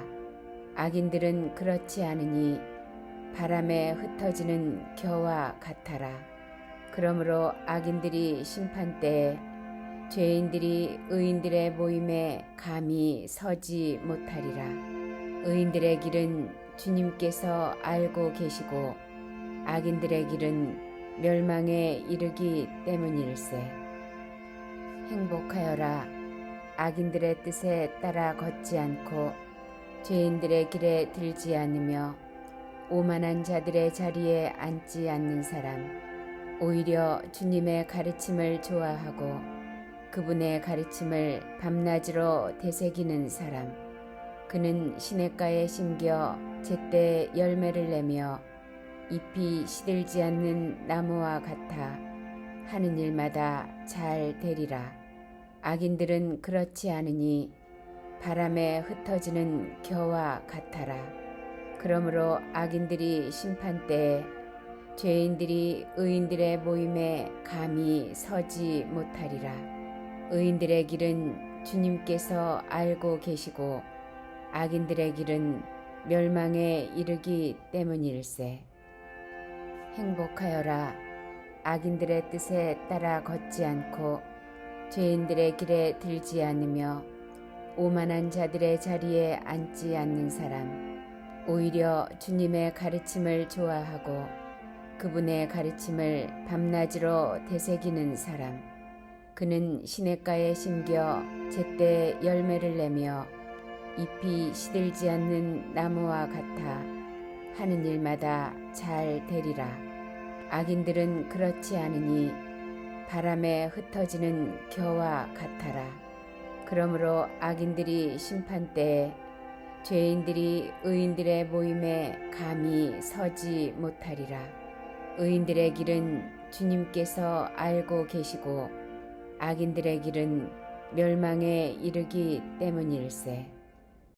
악인들은 그렇지 않으니 바람에 흩어지는 겨와 같아라. 그러므로 악인들이 심판때에 죄인들이 의인들의 모임에 감히 서지 못하리라. 의인들의 길은 주님께서 알고 계시고 악인들의 길은 멸망에 이르기 때문일세. 행복하여라. 악인들의 뜻에 따라 걷지 않고 죄인들의 길에 들지 않으며 오만한 자들의 자리에 앉지 않는 사람. 오히려 주님의 가르침을 좋아하고 그분의 가르침을 밤낮으로 되새기는 사람. 그는 시냇가에 심겨 제때 열매를 내며 잎이 시들지 않는 나무와 같아 하는 일마다 잘 되리라. 악인들은 그렇지 않으니 바람에 흩어지는 겨와 같아라. 그러므로 악인들이 심판때에 죄인들이 의인들의 모임에 감히 서지 못하리라. 의인들의 길은 주님께서 알고 계시고 악인들의 길은 멸망에 이르기 때문일세. 행복하여라. 악인들의 뜻에 따라 걷지 않고 죄인들의 길에 들지 않으며 오만한 자들의 자리에 앉지 않는 사람. 오히려 주님의 가르침을 좋아하고 그분의 가르침을 밤낮으로 되새기는 사람. 그는 시냇가에 심겨 제때 열매를 내며 잎이 시들지 않는 나무와 같아 하는 일마다 잘 되리라. 악인들은 그렇지 않으니 바람에 흩어지는 겨와 같아라. 그러므로 악인들이 심판 때에 죄인들이 의인들의 모임에 감히 서지 못하리라. 의인들의 길은 주님께서 알고 계시고 악인들의 길은 멸망에 이르기 때문일세.